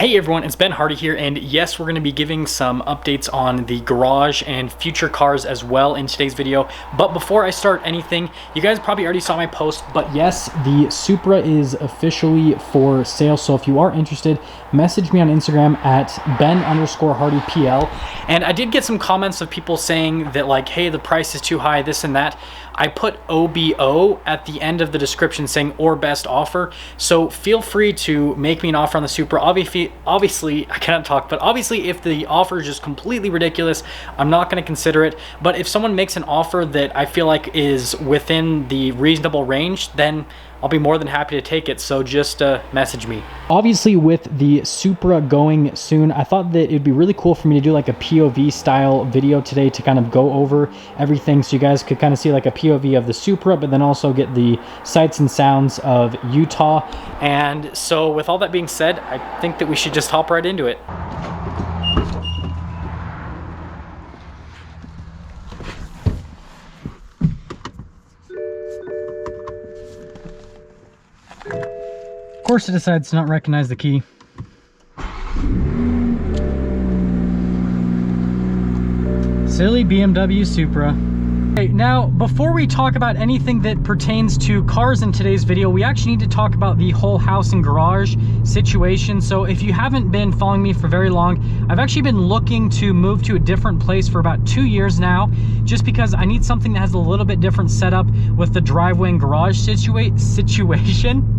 Hey everyone, it's Ben Hardy here, and yes, we're going to be giving some updates on the garage and future cars as well in today's video. But before I start anything, you guys probably already saw my post, but yes, the Supra is officially for sale. So if you are interested, message me on Instagram at Ben_HardyPL. And I did get some comments of people saying that like, hey, the price is too high, this and that. I put OBO at the end of the description saying or best offer. So feel free to make me an offer on the Supra. Obviously, I cannot talk, but obviously if the offer is just completely ridiculous, I'm not going to consider it. But if someone makes an offer that I feel like is within the reasonable range, then I'll be more than happy to take it, so just message me. Obviously, with the Supra going soon, I thought that it'd be really cool for me to do like a POV style video today to kind of go over everything so you guys could kind of see like a POV of the Supra, but then also get the sights and sounds of Utah. And so with all that being said, I think that we should just hop right into it. Of course it decides to not recognize the key. Silly BMW Supra. Okay, now before we talk about anything that pertains to cars in today's video, we actually need to talk about the whole house and garage situation. So if you haven't been following me for very long, I've actually been looking to move to a different place for about 2 years now, just because I need something that has a little bit different setup with the driveway and garage situation.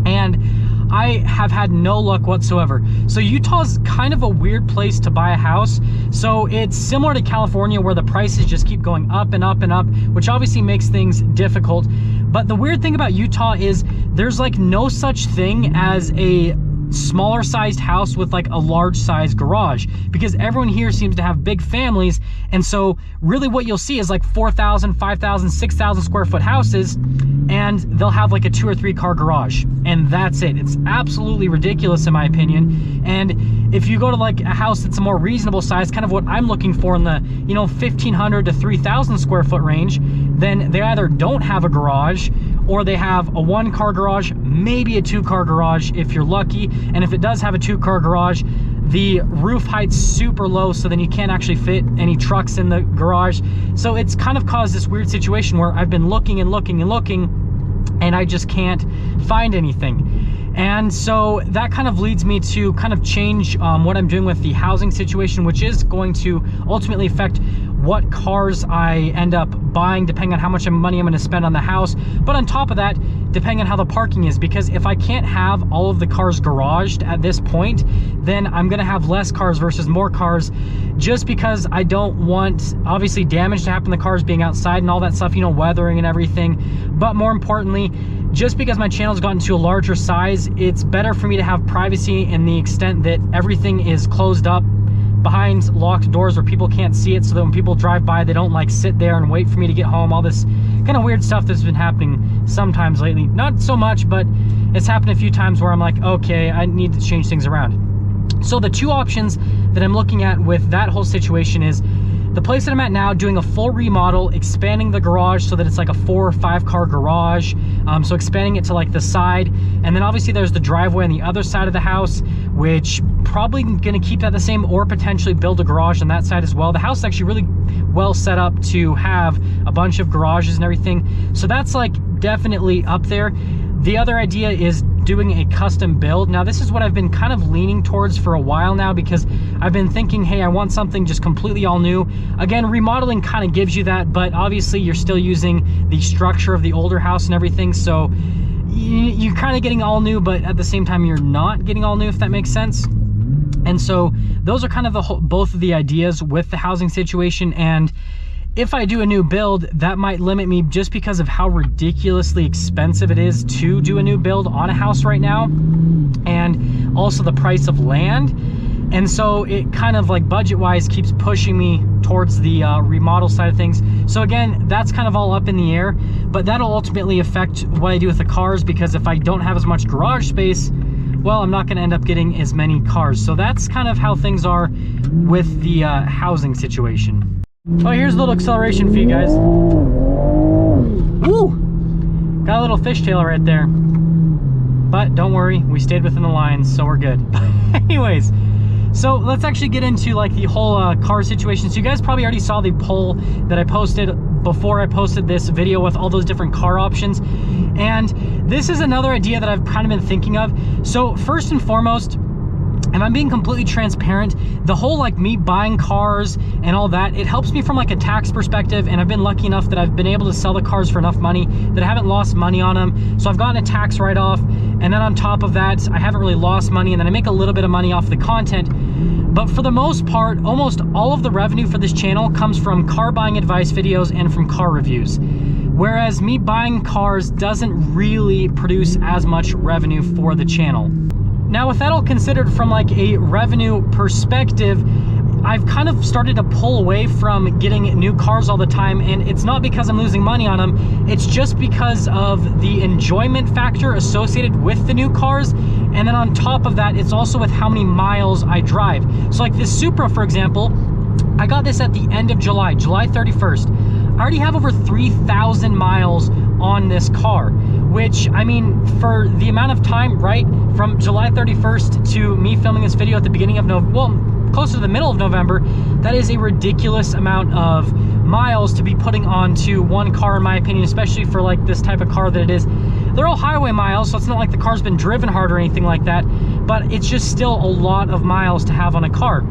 And I have had no luck whatsoever. So Utah's kind of a weird place to buy a house. So it's similar to California where the prices just keep going up and up and up, which obviously makes things difficult. But the weird thing about Utah is there's like no such thing as a smaller sized house with like a large sized garage, because everyone here seems to have big families. And so really what you'll see is like 4,000, 5,000, 6,000 square foot houses, and they'll have like a 2 or 3 car garage, and that's it. It's absolutely ridiculous in my opinion. And if you go to like a house that's a more reasonable size, kind of what I'm looking for in the 1,500 to 3,000 square foot range, then they either don't have a garage, or they have a 1-car garage, maybe a 2-car garage if you're lucky. And if it does have a 2-car garage, the roof height's super low, so then you can't actually fit any trucks in the garage. So it's kind of caused this weird situation where I've been looking and looking and looking, and I just can't find anything. And so that kind of leads me to kind of change what I'm doing with the housing situation, which is going to ultimately affect what cars I end up buying depending on how much money I'm going to spend on the house. But on top of that, depending on how the parking is, because if I can't have all of the cars garaged at this point, then I'm going to have less cars versus more cars, just because I don't want obviously damage to happen to the cars being outside and all that stuff, weathering and everything. But more importantly, just because my channel's gotten to a larger size, it's better for me to have privacy in the extent that everything is closed up behind locked doors where people can't see it, so that when people drive by, they don't like sit there and wait for me to get home. All this kind of weird stuff that's been happening sometimes lately. Not so much, but it's happened a few times where I'm like, okay, I need to change things around. So the two options that I'm looking at with that whole situation is the place that I'm at now, doing a full remodel, expanding the garage so that it's like a 4 or 5 car garage. So expanding it to like the side. And then obviously there's the driveway on the other side of the house, which probably gonna keep that the same, or potentially build a garage on that side as well. The house is actually really well set up to have a bunch of garages and everything. So that's like definitely up there. The other idea is doing a custom build. Now this is what I've been kind of leaning towards for a while now, because I've been thinking, hey, I want something just completely all new. Again, remodeling kind of gives you that, but obviously you're still using the structure of the older house and everything, so you're kind of getting all new, but at the same time you're not getting all new, if that makes sense. And so those are kind of both of the ideas with the housing situation. And if I do a new build, that might limit me just because of how ridiculously expensive it is to do a new build on a house right now, and also the price of land. And so it kind of like budget-wise keeps pushing me towards the remodel side of things. So again, that's kind of all up in the air, but that'll ultimately affect what I do with the cars, because if I don't have as much garage space, well, I'm not going to end up getting as many cars. So that's kind of how things are with the housing situation. Oh, here's a little acceleration for you guys. Woo! Got a little fishtail right there. but don't worry, we stayed within the lines, so we're good. Anyways, so let's actually get into like the whole car situation. So you guys probably already saw the poll that I posted before I posted this video with all those different car options. And this is another idea that I've kind of been thinking of. So first and foremost, if I'm being completely transparent, the whole like me buying cars and all that, it helps me from like a tax perspective, and I've been lucky enough that I've been able to sell the cars for enough money that I haven't lost money on them. So I've gotten a tax write-off, and then on top of that, I haven't really lost money, and then I make a little bit of money off the content. But for the most part, almost all of the revenue for this channel comes from car buying advice videos and from car reviews. Whereas me buying cars doesn't really produce as much revenue for the channel. Now, with that all considered from like a revenue perspective, I've kind of started to pull away from getting new cars all the time, and it's not because I'm losing money on them, it's just because of the enjoyment factor associated with the new cars. And then on top of that, it's also with how many miles I drive. So like this Supra, for example, I got this at the end of July 31st. I already have over 3,000 miles on this car, which, I mean, for the amount of time, right, from July 31st to me filming this video at the beginning of November, well, closer to the middle of November, that is a ridiculous amount of miles to be putting onto one car, in my opinion, especially for like this type of car that it is. They're all highway miles, so it's not like the car's been driven hard or anything like that, but it's just still a lot of miles to have on a car.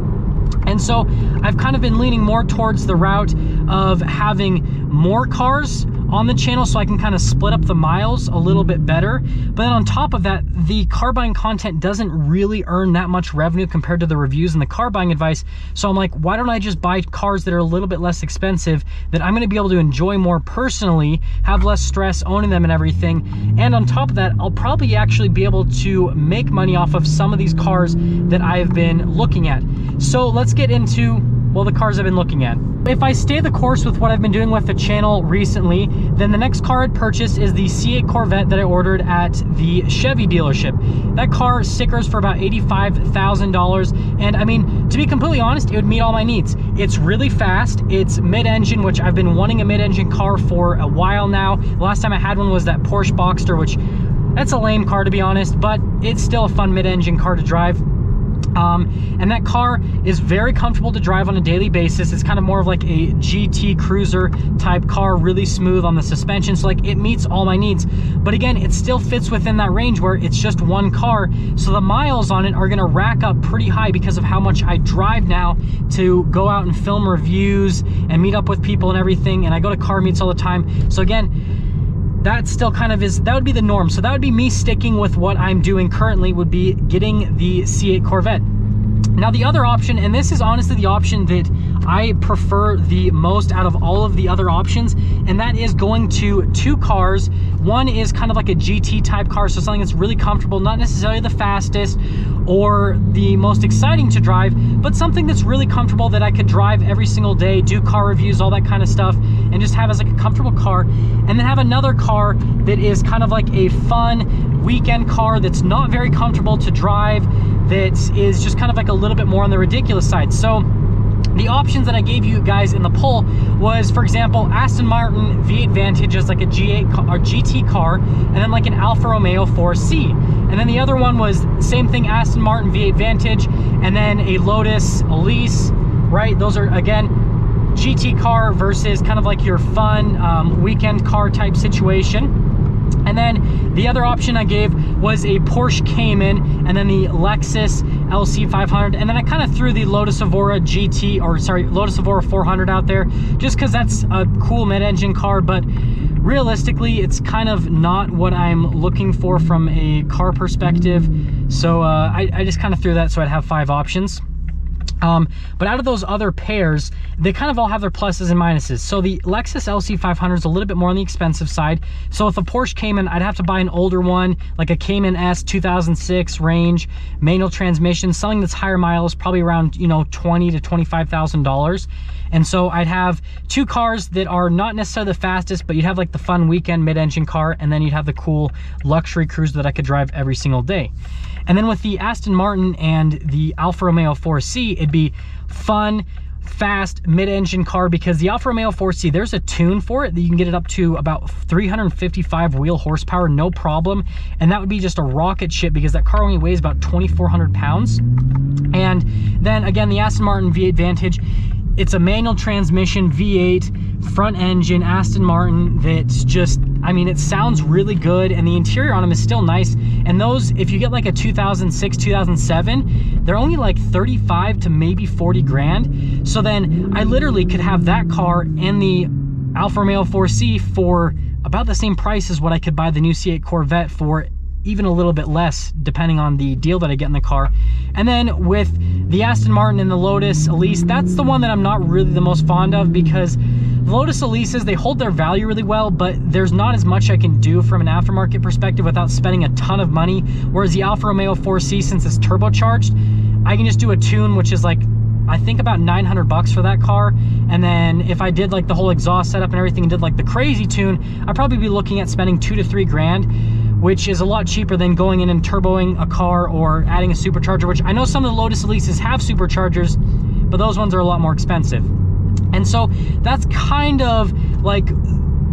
And so I've kind of been leaning more towards the route of having more cars on the channel so I can kind of split up the miles a little bit better. But then on top of that, the car buying content doesn't really earn that much revenue compared to the reviews and the car buying advice. So I'm like, why don't I just buy cars that are a little bit less expensive that I'm going to be able to enjoy more personally, have less stress owning them and everything. And on top of that, I'll probably actually be able to make money off of some of these cars that I've been looking at. So let's get into, well, the cars I've been looking at. If I stay the course with what I've been doing with the channel recently, then the next car I'd purchase is the C8 Corvette that I ordered at the Chevy dealership. That car stickers for about $85,000, and I mean, to be completely honest, it would meet all my needs. It's really fast, it's mid-engine, which I've been wanting a mid-engine car for a while now. The last time I had one was that Porsche Boxster, which, that's a lame car to be honest, but it's still a fun mid-engine car to drive. And that car is very comfortable to drive on a daily basis. It's kind of more of like a GT cruiser type car, really smooth on the suspension, so like it meets all my needs. But again, it still fits within that range where it's just one car, so the miles on it are gonna rack up pretty high because of how much I drive now to go out and film reviews and meet up with people and everything, and I go to car meets all the time. So again, that still kind of is, that would be the norm. So that would be me sticking with what I'm doing currently, would be getting the C8 Corvette. Now the other option, and this is honestly the option that I prefer the most out of all of the other options, and that is going to two cars. One is kind of like a GT type car, so something that's really comfortable, not necessarily the fastest or the most exciting to drive, but something that's really comfortable that I could drive every single day, do car reviews, all that kind of stuff, and just have as like a comfortable car. And then have another car that is kind of like a fun weekend car that's not very comfortable to drive, that is just kind of like a little bit more on the ridiculous side. So the options that I gave you guys in the poll was, for example, Aston Martin V8 Vantage as like a GT car, and then like an Alfa Romeo 4C. And then the other one was same thing, Aston Martin V8 Vantage, and then a Lotus Elise, right? Those are, again, GT car versus kind of like your fun weekend car type situation. And then the other option I gave was a Porsche Cayman, and then the Lexus LC500, and then I kind of threw the Lotus Evora GT, or sorry, Lotus Evora 400 out there, just because that's a cool mid-engine car, but realistically, it's kind of not what I'm looking for from a car perspective. So I just kind of threw that so I'd have 5 options. But out of those other pairs, they kind of all have their pluses and minuses. So the Lexus LC500 is a little bit more on the expensive side. So if a Porsche Cayman, I'd have to buy an older one, like a Cayman S 2006 range, manual transmission, something that's higher miles, probably around, you know, $20,000 to $25,000. And so I'd have 2 cars that are not necessarily the fastest, but you'd have like the fun weekend mid-engine car, and then you'd have the cool luxury cruiser that I could drive every single day. And then with the Aston Martin and the Alfa Romeo 4C, it'd be fun, fast mid-engine car, because the Alfa Romeo 4C, there's a tune for it that you can get it up to about 355 wheel horsepower, no problem. And that would be just a rocket ship, because that car only weighs about 2,400 pounds. And then again, the Aston Martin V8 Vantage, it's a manual transmission V8 front engine Aston Martin that's just, I mean, it sounds really good, and the interior on them is still nice. And those, if you get like a 2006, 2007, they're only like 35 to maybe 40 grand. So then I literally could have that car and the Alfa Romeo 4C for about the same price as what I could buy the new C8 Corvette for, even a little bit less depending on the deal that I get in the car. And then with the Aston Martin and the Lotus Elise, that's the one that I'm not really the most fond of, because Lotus Elises, they hold their value really well, but there's not as much I can do from an aftermarket perspective without spending a ton of money. Whereas the Alfa Romeo 4C, since it's turbocharged, I can just do a tune, which is like, I think about 900 bucks for that car. And then if I did like the whole exhaust setup and everything and did like the crazy tune, I'd probably be looking at spending 2 to 3 grand, which is a lot cheaper than going in and turboing a car or adding a supercharger, which I know some of the Lotus Elises have superchargers, but those ones are a lot more expensive. And so that's kind of like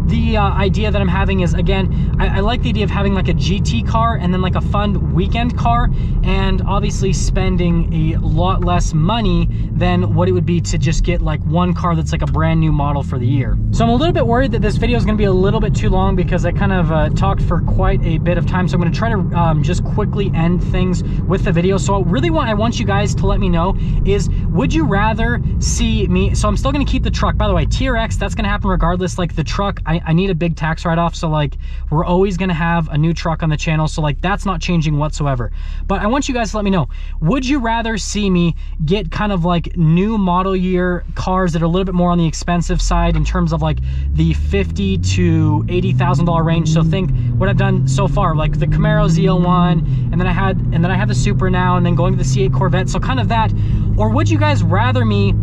the idea that I'm having is, again, I like the idea of having like a GT car and then like a fun weekend car, and obviously spending a lot less money than what it would be to just get like one car that's like a brand new model for the year. So I'm a little bit worried that this video is going to be a little bit too long, because I kind of talked for quite a bit of time. So I'm going to try to just quickly end things with the video. So really what I want you guys to let me know is, would you rather see me, so I'm still going to keep the truck, by the way, TRX, that's going to happen regardless. Like the truck, I need a big tax write-off, so like we're always going to have a new truck on the channel, so like that's not changing whatsoever. But I want you guys to let me know, would you rather see me get kind of like new model year cars that are a little bit more on the expensive side in terms of like the $50,000 to $80,000 range? So think what I've done so far, like the Camaro ZL1, and then I have the Supra now, and then going to the C8 Corvette, so kind of that. Or would you guys rather me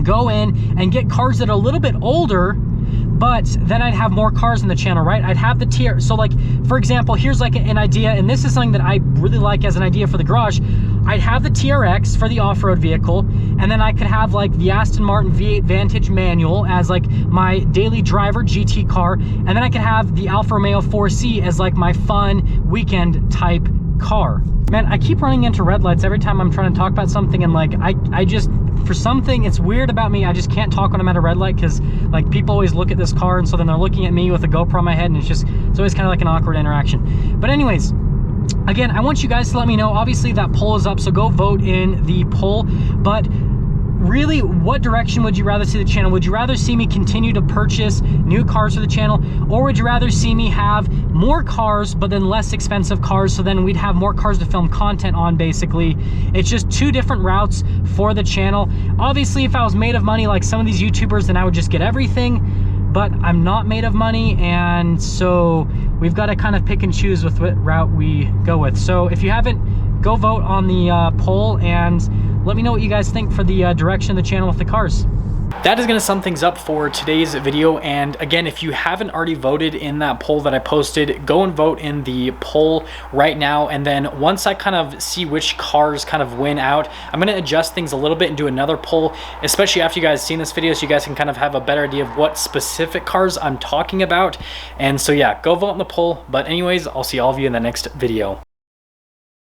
go in and get cars that are a little bit older, but then I'd have more cars in the channel, right? I'd have the tier. So like, for example, here's like an idea, and this is something that I really like as an idea for the garage. I'd have the TRX for the off-road vehicle, and then I could have like the Aston Martin V8 Vantage manual as like my daily driver GT car, and then I could have the Alfa Romeo 4C as like my fun weekend type car. Man, I keep running into red lights every time I'm trying to talk about something, and like I just, for something, it's weird about me, I just can't talk when I'm at a red light, because like people always look at this car, and so then they're looking at me with a GoPro on my head, and it's always kind of like an awkward interaction. But anyways, again, I want you guys to let me know. Obviously that poll is up, so go vote in the poll. But really, what direction would you rather see the channel? Would you rather see me continue to purchase new cars for the channel, or would you rather see me have more cars but then less expensive cars, so then we'd have more cars to film content on? Basically, it's just two different routes for the channel. Obviously, if I was made of money like some of these YouTubers, then I would just get everything, but I'm not made of money, and so we've got to kind of pick and choose with what route we go with. So if you haven't, go vote on the poll, and let me know what you guys think for the direction of the channel with the cars. That is going to sum things up for today's video. And again, if you haven't already voted in that poll that I posted, go and vote in the poll right now. And then once I kind of see which cars kind of win out, I'm going to adjust things a little bit and do another poll, especially after you guys seen this video, so you guys can kind of have a better idea of what specific cars I'm talking about. And so yeah, go vote in the poll. But anyways, I'll see all of you in the next video.